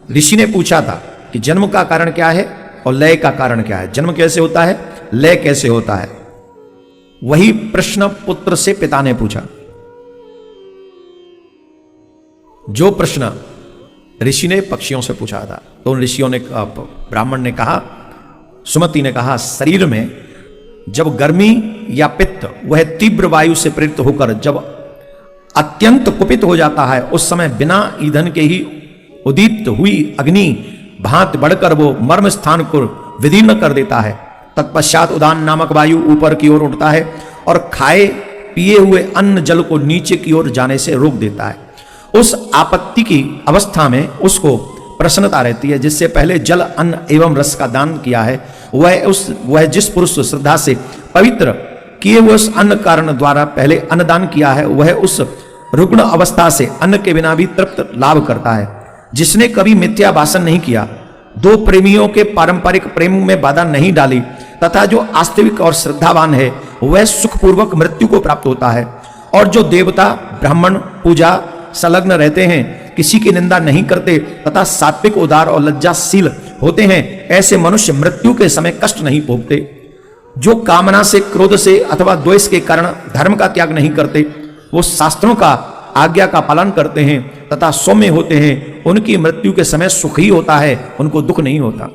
ऋषि ने पूछा था कि जन्म का कारण क्या है और लय का कारण क्या है, जन्म कैसे होता है, लय कैसे होता है। वही प्रश्न पुत्र से पिता ने पूछा। जो प्रश्न ऋषि ने पक्षियों से पूछा था, तो उन ऋषियों ने, ब्राह्मण ने कहा, सुमति ने कहा, शरीर में जब गर्मी या पित्त वह तीव्र वायु से प्रेरित होकर जब अत्यंत कुपित हो जाता है, उस समय बिना ईंधन के ही उदीप्त हुई अग्नि भांति बढ़कर वो मर्म स्थान को विदीर्ण कर देता है। तत्पश्चात उदान नामक वायु ऊपर की ओर उठता है और खाए पिए हुए अन्न जल को नीचे की ओर जाने से रोक देता है। उस आपत्ति की अवस्था में उसको प्रसन्नता रहती है। जिससे पहले जल अन्न एवं रस का दान किया है, वह जिस पुरुष श्रद्धा से पवित्र किए हुए उस अन्न कारण द्वारा पहले अन्नदान किया है, वह उस रुग्ण अवस्था से अन्न के बिना भी तृप्त लाभ करता है। जिसने कभी मिथ्या भाषण नहीं किया, दो प्रेमियों के पारंपरिक प्रेम में बाधा नहीं डाली तथा जो वास्तविक और श्रद्धावान है, वह सुखपूर्वक मृत्यु को प्राप्त होता है। और जो देवता ब्राह्मण पूजा संलग्न रहते हैं, किसी की निंदा नहीं करते तथा सात्विक उदार और लज्जाशील होते हैं, ऐसे मनुष्य मृत्यु के समय कष्ट नहीं भोगते। जो कामना से, क्रोध से अथवा द्वेष के कारण धर्म का त्याग नहीं करते, वो शास्त्रों का आज्ञा का पालन करते हैं तथा सौम्य होते हैं, उनकी मृत्यु के समय सुख ही होता है, उनको दुख नहीं होता।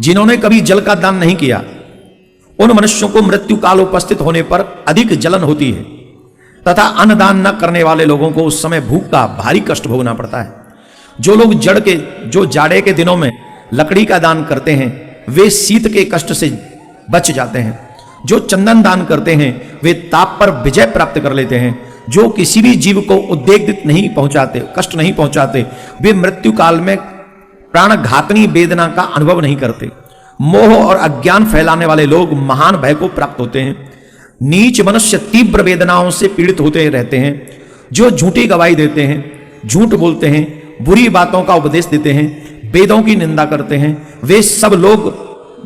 जिन्होंने कभी जल का दान नहीं किया, उन मनुष्यों को मृत्यु काल उपस्थित होने पर अधिक जलन होती है तथा अन्नदान न करने वाले लोगों को उस समय भूख का भारी कष्ट भोगना पड़ता है। जो लोग जो जाड़े के दिनों में लकड़ी का दान करते हैं, वे शीत के कष्ट से बच जाते हैं। जो चंदन दान करते हैं, वे ताप पर विजय प्राप्त कर लेते हैं। जो किसी भी जीव को उद्वेग नहीं पहुंचाते, कष्ट नहीं पहुंचाते, वे मृत्यु काल में प्राण घातनी वेदना का अनुभव नहीं करते। मोह और अज्ञान फैलाने वाले लोग महान भय को प्राप्त होते हैं। नीच मनुष्य तीव्र वेदनाओं से पीड़ित होते रहते हैं। जो झूठी गवाही देते हैं, झूठ बोलते हैं, बुरी बातों का उपदेश देते हैं, वेदों की निंदा करते हैं, वे सब लोग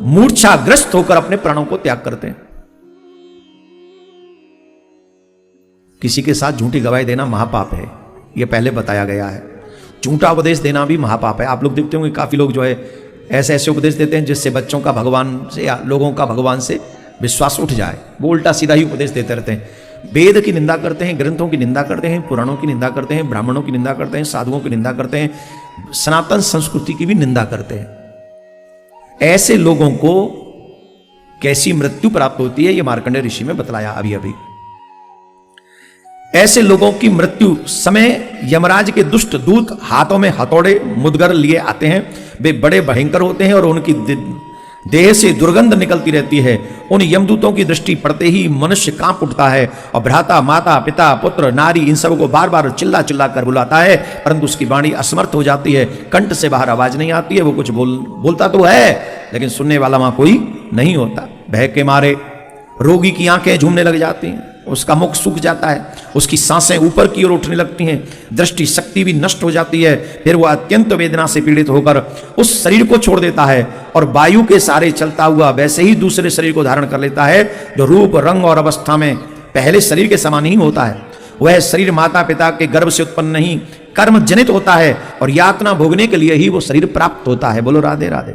मूर्छाग्रस्त होकर अपने प्राणों को त्याग करते हैं। किसी के साथ झूठी गवाही देना महापाप है, यह पहले बताया गया है। झूठा उपदेश देना भी महापाप है। आप लोग देखते होंगे काफी लोग जो है ऐसे ऐसे उपदेश देते हैं जिससे बच्चों का भगवान से या लोगों का भगवान से विश्वास उठ जाए। वो उल्टा सीधा ही उपदेश देते रहते हैं। वेद की निंदा करते हैं, ग्रंथों की निंदा करते हैं, पुराणों की निंदा करते हैं, ब्राह्मणों की निंदा करते हैं, साधुओं की निंदा करते हैं, सनातन संस्कृति की भी निंदा करते हैं। ऐसे लोगों को कैसी मृत्यु प्राप्त होती है, यह मार्कंडेय ऋषि में बतलाया अभी अभी। ऐसे लोगों की मृत्यु समय यमराज के दुष्ट दूत हाथों में हथौड़े मुदगर लिए आते हैं। वे बड़े भयंकर होते हैं और उनकी देह से दुर्गंध निकलती रहती है। उन यमदूतों की दृष्टि पड़ते ही मनुष्य कांप उठता है और भ्राता, माता, पिता, पुत्र, नारी इन सब को बार बार चिल्ला चिल्ला कर बुलाता है, परंतु उसकी वाणी असमर्थ हो जाती है। कंठ से बाहर आवाज नहीं आती है। वो कुछ बोलता तो है, लेकिन सुनने वाला वहां कोई नहीं होता। भय के मारे रोगी की आंखें झूमने लग जाती हैं, उसका मुख सूख जाता है, उसकी सांसें ऊपर की ओर उठने लगती हैं, दृष्टि शक्ति भी नष्ट हो जाती है। फिर वह अत्यंत वेदना से पीड़ित होकर उस शरीर को छोड़ देता है और वायु के सहारे चलता हुआ वैसे ही दूसरे शरीर को धारण कर लेता है, जो रूप, रंग और अवस्था में पहले शरीर के समान ही होता है। वह शरीर माता पिता के गर्भ से उत्पन्न नहीं, कर्म जनित होता है और यातना भोगने के लिए ही वो शरीर प्राप्त होता है। बोलो राधे राधे।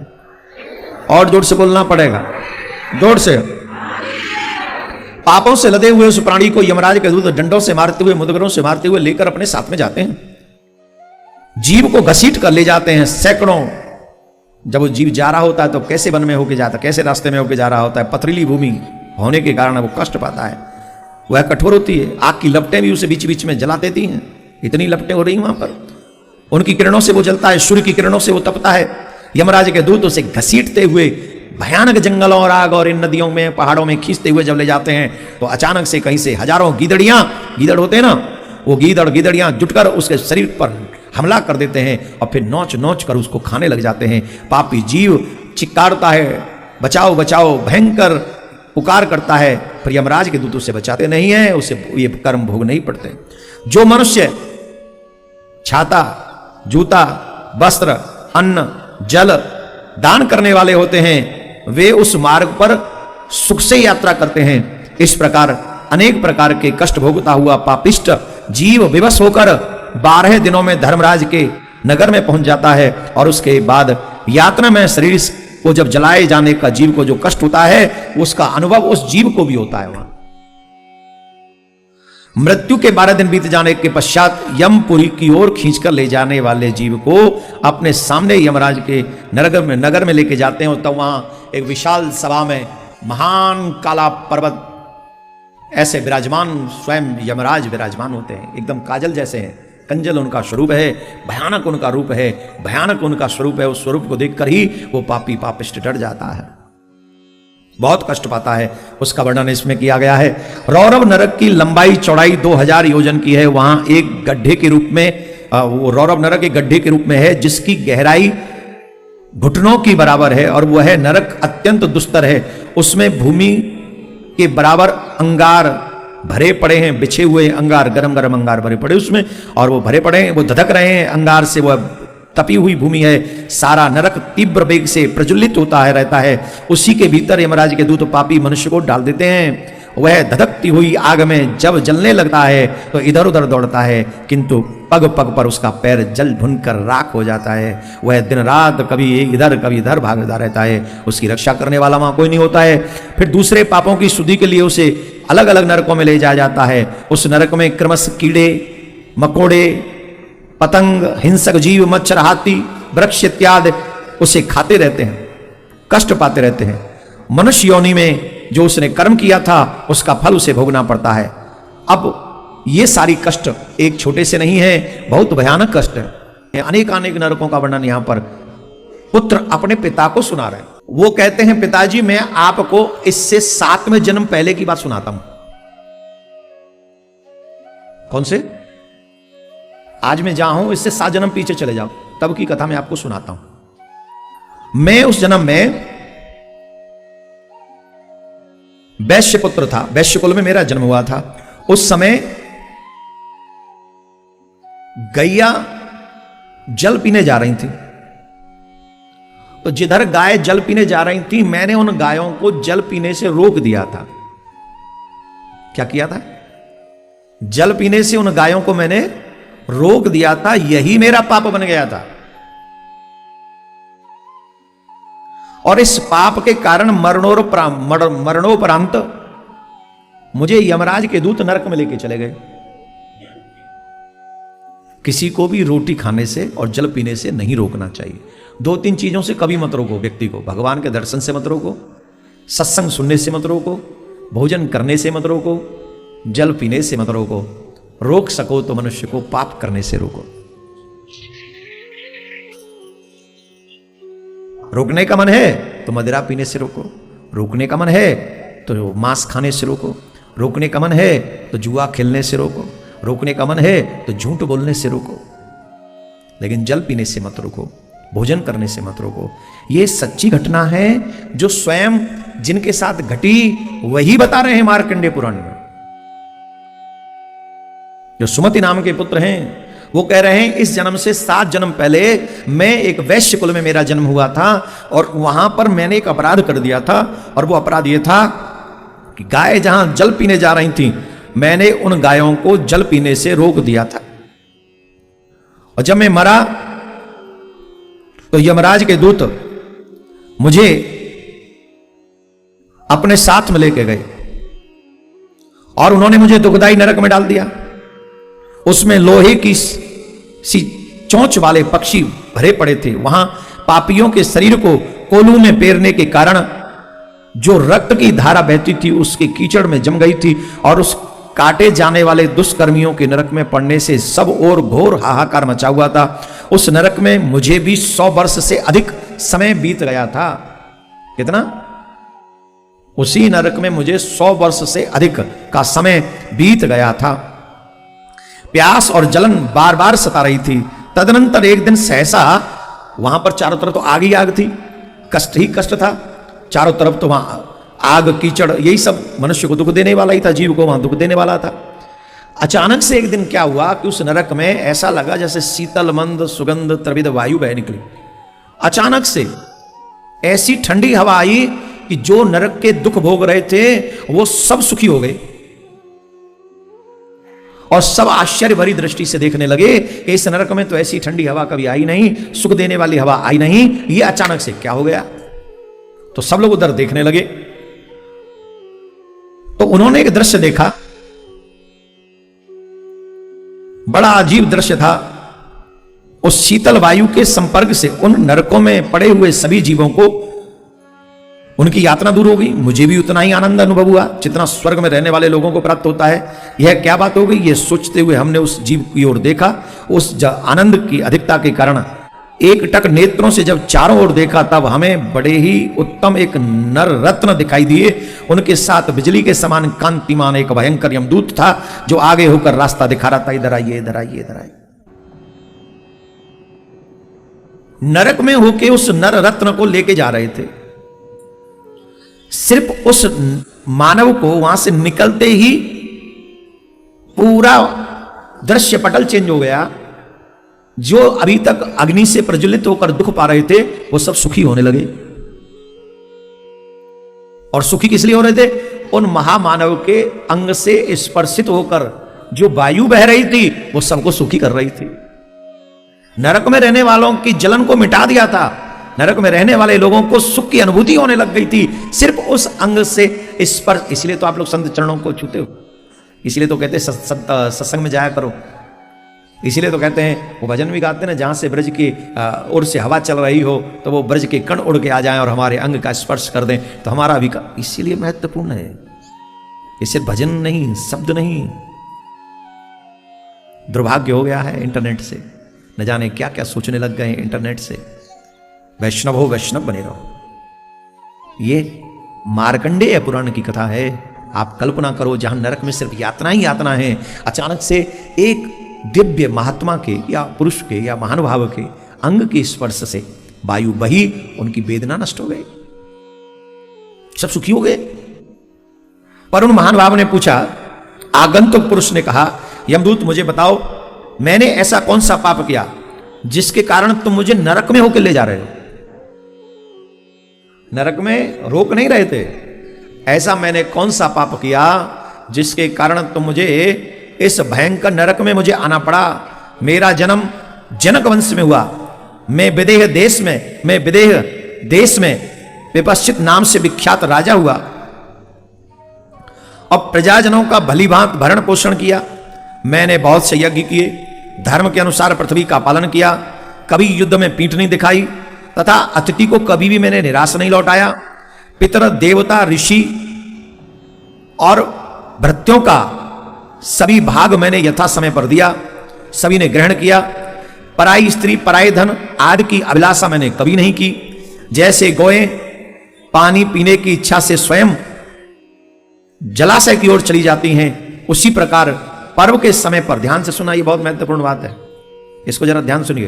और जोर से बोलना पड़ेगा, जोर से। पापों से लदे हुए उस प्राणी को यमराज के दूत डंडों से मारते हुए, मुदगरों से मारते हुए लेकर अपने साथ में जाते हैं। जीव को घसीट कर ले जाते हैं सैकड़ों। जब वो जीव जा रहा होता है तो कैसे वन में होके जाता है, कैसे रास्ते में होके जा रहा होता है। पथरीली भूमि होने के कारण वो कष्ट पाता है, वह कठोर होती है। आग की लपटें भी उसे बीच बीच में जला देती हैं। इतनी लपटें हो रही वहां पर, उनकी किरणों से वो जलता है, सूर्य की किरणों से वो तपता है। यमराज के दूत उसे घसीटते हुए भयानक जंगलों और आग और इन नदियों में, पहाड़ों में खींचते हुए जब ले जाते हैं, तो अचानक से कहीं से हजारों गीदड़ होते हैं ना, वो गीदड़ियां जुटकर उसके शरीर पर हमला कर देते हैं और फिर नोच नोच कर उसको खाने लग जाते हैं। पापी जीव चिक्कारता है, बचाओ बचाओ, भयंकर पुकार करता है, पर यमराज के दूत उसे बचाते नहीं है, उसे ये कर्म भोग नहीं पड़ते। जो मनुष्य छाता, जूता, वस्त्र, अन्न, जल दान करने वाले होते हैं, वे उस मार्ग पर सुख से यात्रा करते हैं। इस प्रकार अनेक प्रकार के कष्ट भोगता हुआ पापिष्ट जीव विवश होकर 12 दिनों में धर्मराज के नगर में पहुंच जाता है और उसके बाद यातना में शरीर को जब जलाए जाने का जीव को जो कष्ट होता है उसका अनुभव उस जीव को भी होता है। वहां मृत्यु के 12 दिन बीत जाने के पश्चात यमपुरी की ओर खींचकर ले जाने वाले जीव को अपने सामने यमराज के नगर में लेके जाते हैं। तो वहां एक विशाल सभा में महान काला पर्वत ऐसे विराजमान, स्वयं यमराज विराजमान होते हैं, एकदम काजल जैसे हैं, कंजल उनका स्वरूप है, भयानक उनका रूप है, भयानक उनका स्वरूप है। उस स्वरूप को देखकर ही वो पापी पापिष्ट डर जाता है, बहुत कष्ट पाता है। उसका वर्णन इसमें किया गया है। रौरव नरक की लंबाई चौड़ाई 2000 योजन की है। वहां एक गड्ढे के रूप में वो रौरव नरक एक गड्ढे के रूप में है जिसकी गहराई घुटनों की बराबर है और वह नरक अत्यंत दुस्तर है। उसमें भूमि के बराबर अंगार भरे पड़े हैं, बिछे हुए अंगार, गरम गरम अंगार भरे पड़े उसमें, और वो भरे पड़े हैं, वो धधक रहे हैं अंगार से। वह तपी हुई भूमि है। सारा नरक तीव्र वेग से प्रज्वलित होता है रहता है। उसी के भीतर यमराज के दूत पापी मनुष्य को डाल देते हैं। वह धधकती हुई आग में जब जलने लगता है तो इधर उधर दौड़ता है, किंतु पग पग पर उसका पैर जल भुनकर राख हो जाता है। वह दिन रात कभी इधर भागता रहता है। उसकी रक्षा करने वाला वहां कोई नहीं होता है। फिर दूसरे पापों की शुद्धि के लिए उसे अलग अलग नरकों में ले जाया जाता है। उस नरक में क्रमश कीड़े मकोड़े, पतंग, हिंसक जीव, मच्छर, हाथी, वृक्ष इत्यादि उसे खाते रहते हैं, कष्ट पाते रहते हैं। मनुष्य योनि में जो उसने कर्म किया था उसका फल उसे भोगना पड़ता है। अब ये सारी कष्ट एक छोटे से नहीं है, बहुत भयानक कष्ट है। अनेक नरकों का वर्णन यहां पर पुत्र अपने पिता को सुना रहे हैं। वो कहते हैं, पिताजी मैं आपको इससे 7वें जन्म पहले की बात सुनाता हूं। कौन से? आज मैं जहां हूं इससे 7 जन्म पीछे चले जाओ, तब की कथा मैं आपको सुनाता हूं। मैं उस जन्म में वैश्य पुत्र था, वैश्य कुल में मेरा जन्म हुआ था। उस समय गैया जल पीने जा रही थी, तो जिधर गाय जल पीने जा रही थी मैंने उन गायों को जल पीने से रोक दिया था। क्या किया था? जल पीने से उन गायों को मैंने रोक दिया था। यही मेरा पाप बन गया था, और इस पाप के कारण मरणोपरांत मुझे यमराज के दूत नरक में लेके चले गए। किसी को भी रोटी खाने से और जल पीने से नहीं रोकना चाहिए। 2-3 चीजों से कभी मत रोको व्यक्ति को। भगवान के दर्शन से मत रोको, सत्संग सुनने से मत रोको, भोजन करने से मत रोको, जल पीने से मत रोको। रोक सको तो मनुष्य को पाप करने से रोको। रोकने का मन है तो मदिरा पीने से रोको, रोकने का मन है तो मांस खाने से रोको, रोकने का मन है तो जुआ खेलने से रोको, रोकने का मन है तो झूठ बोलने से रोको, लेकिन जल पीने से मत रोको, भोजन करने से मत रोको। ये सच्ची घटना है जो स्वयं जिनके साथ घटी वही बता रहे हैं मार्कंडेय पुराण में। जो सुमति नाम के पुत्र हैं वो कह रहे हैं इस जन्म से 7 जन्म पहले मैं एक वैश्य कुल में मेरा जन्म हुआ था, और वहां पर मैंने एक अपराध कर दिया था। और वो अपराध ये था कि गाय जहां जल पीने जा रही थी मैंने उन गायों को जल पीने से रोक दिया था। और जब मैं मरा तो यमराज के दूत मुझे अपने साथ में लेके गए और उन्होंने मुझे दुखदाई नरक में डाल दिया। उसमें लोहे की सी चोंच वाले पक्षी भरे पड़े थे। वहां पापियों के शरीर को कोलू में पेरने के कारण जो रक्त की धारा बहती थी उसके कीचड़ में जम गई थी, और उस काटे जाने वाले दुष्कर्मियों के नरक में पड़ने से सब और घोर हाहाकार मचा हुआ था। उस नरक में मुझे भी 100 वर्ष से अधिक समय बीत गया था। कितना? उसी नरक में मुझे 100 वर्ष से अधिक का समय बीत गया था। प्यास और जलन बार बार सता रही थी। तदनंतर एक दिन सहसा वहां पर चारों तरफ तो आग ही आग थी, कष्ट ही कष्ट था चारों तरफ। तो वहां आग कीचड़ यही सब मनुष्य को दुख देने वाला ही था, जीव को वहां दुख देने वाला था। अचानक से एक दिन क्या हुआ कि उस नरक में ऐसा लगा जैसे शीतल मंद सुगंध त्रिविध वायु बह निकली। अचानक से ऐसी ठंडी हवा आई कि जो नरक के दुख भोग रहे थे वो सब सुखी हो गए। और सब आश्चर्य भरी दृष्टि से देखने लगे कि इस नरक में तो ऐसी ठंडी हवा कभी आई नहीं, सुख देने वाली हवा आई नहीं, ये अचानक से क्या हो गया। तो सब लोग उधर देखने लगे। तो उन्होंने एक दृश्य देखा, बड़ा अजीब दृश्य था। उस शीतल वायु के संपर्क से उन नरकों में पड़े हुए सभी जीवों को उनकी यातना दूर हो गई। मुझे भी उतना ही आनंद अनुभव हुआ जितना स्वर्ग में रहने वाले लोगों को प्राप्त होता है। यह क्या बात हो गई, यह सोचते हुए हमने उस जीव की ओर देखा। उस आनंद की अधिकता के कारण एक टक नेत्रों से जब चारों ओर देखा, तब हमें बड़े ही उत्तम एक नर रत्न दिखाई दिए। उनके साथ बिजली के समान कांतिमान एक भयंकर यमदूत था, जो आगे होकर रास्ता दिखा रहा था, इधर आइए, इधर आइए, इधर आइए। नरक में होके उस नर रत्न को लेके जा रहे थे। सिर्फ उस मानव को वहां से निकलते ही पूरा दृश्य पटल चेंज हो गया। जो अभी तक अग्नि से प्रज्वलित होकर दुख पा रहे थे, वो सब सुखी होने लगे। और सुखी किस लिए हो रहे थे? उन महामानव के अंग से स्पर्शित होकर जो वायु बह रही थी, वो सबको सुखी कर रही थी। नरक में रहने वालों की जलन को मिटा दिया था। नरक में रहने वाले लोगों को सुख की अनुभूति होने लग गई थी सिर्फ उस अंग से स्पर्श। इसलिए तो आप लोग संत चरणों को छूते हो, इसलिए तो कहते हैं सत्संग में जाया करो, इसलिए तो कहते हैं वो भजन भी गाते हैं ना, जहां से ब्रज की ओर से हवा चल रही हो तो वो ब्रज के कण उड़ के आ जाएं और हमारे अंग का स्पर्श कर दें, तो हमारा भी इसीलिए महत्वपूर्ण है। इसे भजन नहीं, शब्द नहीं। दुर्भाग्य हो गया है इंटरनेट से, न जाने क्या क्या सोचने लग गए हैं इंटरनेट से। वैष्णव हो, वैष्णव बने रहो। ये मार्कंडेय पुराण की कथा है। आप कल्पना करो, जहां नरक में सिर्फ यातना ही यातना है, अचानक से एक दिव्य महात्मा के या पुरुष के या महानुभाव के अंग के स्पर्श से वायु बही, उनकी वेदना नष्ट हो गई, सब सुखी हो गए। पर उन महानुभाव ने पूछा, आगंतुक पुरुष ने कहा, यमदूत मुझे बताओ, मैंने ऐसा कौन सा पाप किया जिसके कारण तुम मुझे नरक में होकर ले जा रहे हो? नरक में रोक नहीं रहे थे। ऐसा मैंने कौन सा पाप किया जिसके कारण तुम मुझे इस भयंकर नरक में मुझे आना पड़ा? मेरा जन्म जनक वंश में हुआ। मैं विदेह देश में विपश्चित नाम से विख्यात राजा हुआ और प्रजाजनों का भली भांति भरण पोषण किया। मैंने बहुत से यज्ञ किए, धर्म के अनुसार पृथ्वी का पालन किया, कभी युद्ध में पीठ नहीं दिखाई तथा अतिथि को कभी भी मैंने निराश नहीं लौटाया। पितर, देवता, ऋषि और भृत्यों का सभी भाग मैंने यथा समय पर दिया, सभी ने ग्रहण किया। पराई स्त्री, पराई धन आदि की अभिलाषा मैंने कभी नहीं की। जैसे गौएं पानी पीने की इच्छा से स्वयं जलाशय की ओर चली जाती हैं, उसी प्रकार पर्व के समय पर, ध्यान से सुना, ये बहुत महत्वपूर्ण बात है, इसको जरा ध्यान सुनिए।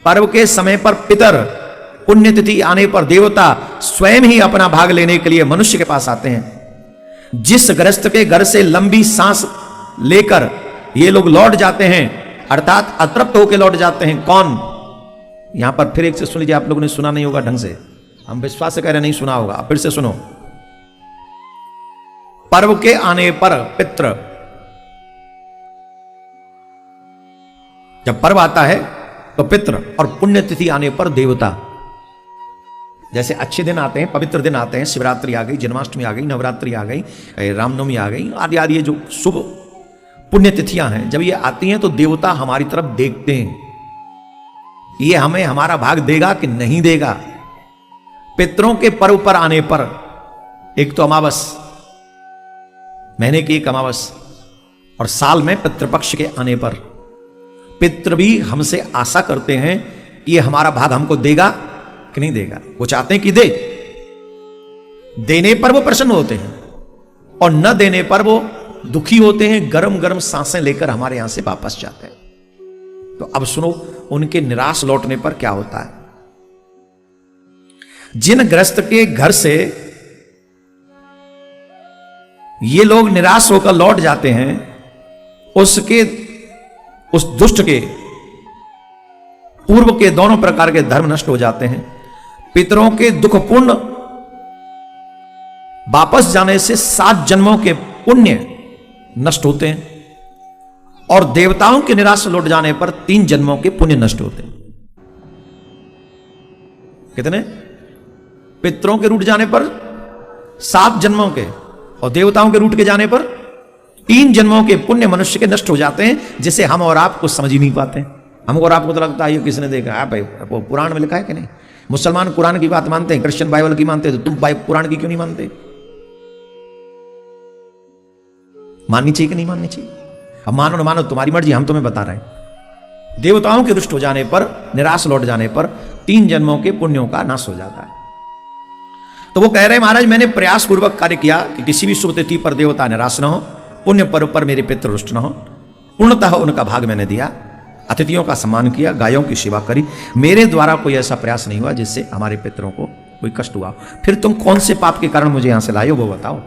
पर्व के समय पर पितर, पुण्यतिथि आने पर देवता स्वयं ही अपना भाग लेने के लिए मनुष्य के पास आते हैं। जिस गृहस्थ के घर से लंबी सांस लेकर ये लोग लौट जाते हैं, अर्थात अतृप्त होकर लौट जाते हैं, कौन? यहां पर फिर एक से सुन लीजिए, आप लोगों ने सुना नहीं होगा ढंग से, हम विश्वास से कह रहे नहीं सुना होगा, फिर से सुनो। पर्व के आने पर पितृ, जब पर्व आता है तो पितृ, और पुण्यतिथि आने पर देवता। जैसे अच्छे दिन आते हैं, पवित्र दिन आते हैं, शिवरात्रि आ गई, जन्माष्टमी आ गई, नवरात्रि आ गई, रामनवमी आ गई, आदि आदि, ये जो शुभ पुण्यतिथियां हैं, जब ये आती हैं तो देवता हमारी तरफ देखते हैं, ये हमें हमारा भाग देगा कि नहीं देगा। पितरों के पर्व पर आने पर, एक तो अमावस, महीने की एक अमावस, और साल में पितृपक्ष के आने पर पितृ भी हमसे आशा करते हैं कि ये हमारा भाग हमको देगा कि नहीं देगा। वो चाहते हैं कि दे, देने पर वो प्रसन्न होते हैं और न देने पर वो दुखी होते हैं, गरम गरम सांसें लेकर हमारे यहां से वापस जाते हैं। तो अब सुनो उनके निराश लौटने पर क्या होता है। जिन गृहस्थ के घर से ये लोग निराश होकर लौट जाते हैं, उस दुष्ट के पूर्व के दोनों प्रकार के धर्म नष्ट हो जाते हैं। पितरों के दुखपूर्ण वापस जाने से 7 जन्मों के पुण्य नष्ट होते हैं और देवताओं के निराश लौट जाने पर 3 जन्मों के पुण्य नष्ट होते हैं। कितने? पितरों के रूठ जाने पर 7 जन्मों के, और देवताओं के रूठ के जाने पर 3 जन्मों के पुण्य मनुष्य के नष्ट हो जाते हैं, जिसे हम और आप कुछ समझ ही नहीं पाते। हमको और आपको तो लगता है ये किसने देखा? आप वो पुराण में लिखा है कि नहीं? मुसलमान कुरान की बात मानते हैं, क्रिश्चियन बाइबल की मानते हैं, तो तुम पुराण की क्यों नहीं मानते? माननी चाहिए कि नहीं माननी चाहिए? अब मानो ना मानो तुम्हारी मर्जी, हम तुम्हें बता रहे हैं। देवताओं के रुष्ट हो जाने पर, निराश लौट जाने पर 3 जन्मों के पुण्यों का नाश हो जाता है। तो वो कह रहे हैं, महाराज मैंने प्रयास पूर्वक कार्य किया कि किसी भी शुभ तिथि पर देवता निराश न हो, पुण्य पर्व पर मेरे पितृ रुष्ट न हो। पूर्णतः उनका भाग मैंने दिया, अतिथियों का सम्मान किया, गायों की सेवा करी। मेरे द्वारा कोई ऐसा प्रयास नहीं हुआ जिससे हमारे पितरों को कोई कष्ट हुआ। फिर तुम कौन से पाप के कारण मुझे यहां से लाए हो, वो बताओ।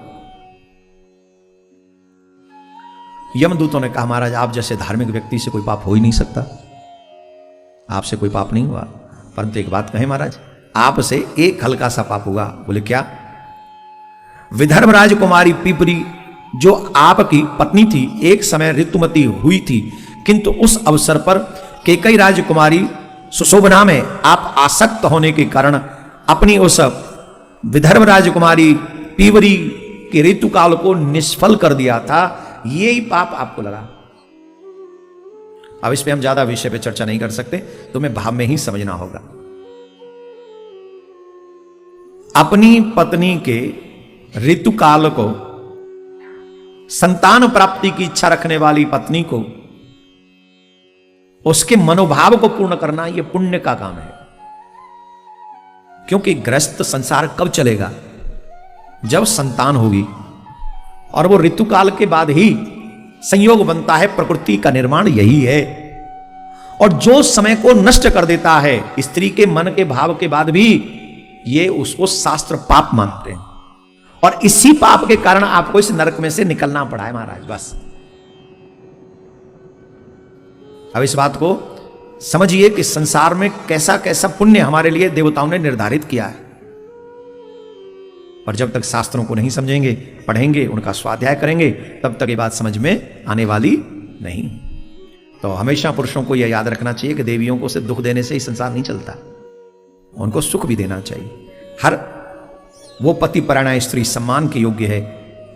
यमदूतों ने कहा, महाराज आप जैसे धार्मिक व्यक्ति से कोई पाप हो ही नहीं सकता, आपसे कोई पाप नहीं हुआ। परंतु एक बात कहें महाराज, आपसे एक हल्का सा पाप हुआ। बोले क्या? विदर्भ राजकुमारी पीपरी जो आपकी पत्नी थी, एक समय ऋतुमती हुई थी, किंतु उस अवसर पर कैकेयी राजकुमारी सुशोभना में आप आसक्त होने के कारण अपनी उस विदर्भ राजकुमारी पीवरी के ऋतुकाल को निष्फल कर दिया था। यही पाप आपको लगा। अब इस पे हम ज्यादा विषय पे चर्चा नहीं कर सकते, तुम्हें भाव में ही समझना होगा। अपनी पत्नी के ऋतुकाल को, संतान प्राप्ति की इच्छा रखने वाली पत्नी को, उसके मनोभाव को पूर्ण करना यह पुण्य का काम है। क्योंकि गृहस्थ संसार कब चलेगा? जब संतान होगी, और वो ऋतुकाल के बाद ही संयोग बनता है। प्रकृति का निर्माण यही है। और जो समय को नष्ट कर देता है स्त्री के मन के भाव के बाद भी, ये उसको शास्त्र पाप मानते हैं। और इसी पाप के कारण आपको इस नरक में से निकलना पड़ा है महाराज। बस अब इस बात को समझिए कि संसार में कैसा कैसा पुण्य हमारे लिए देवताओं ने निर्धारित किया है। और जब तक शास्त्रों को नहीं समझेंगे, पढ़ेंगे, उनका स्वाध्याय करेंगे, तब तक ये बात समझ में आने वाली नहीं। तो हमेशा पुरुषों को यह याद रखना चाहिए कि देवियों को सिर्फ दुख देने से ही संसार नहीं चलता, उनको सुख भी देना चाहिए। हर वो पति परायणा स्त्री सम्मान के योग्य है।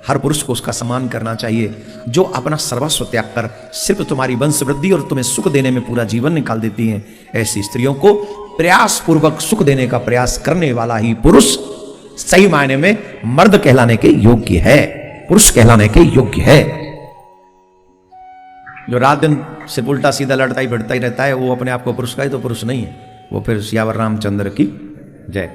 हर पुरुष को उसका सम्मान करना चाहिए जो अपना सर्वस्व त्याग कर सिर्फ तुम्हारी वंश वृद्धि और तुम्हें सुख देने में पूरा जीवन निकाल देती हैं। ऐसी स्त्रियों को प्रयास पूर्वक सुख देने का प्रयास करने वाला ही पुरुष सही मायने में मर्द कहलाने के योग्य है, पुरुष कहलाने के योग्य है। जो रात दिन सिर्फ उल्टा सीधा लड़ता ही भिड़ता ही रहता है, वो अपने आप को पुरुष का ही तो पुरुष नहीं है। वो फिर सियावर रामचंद्र की जय।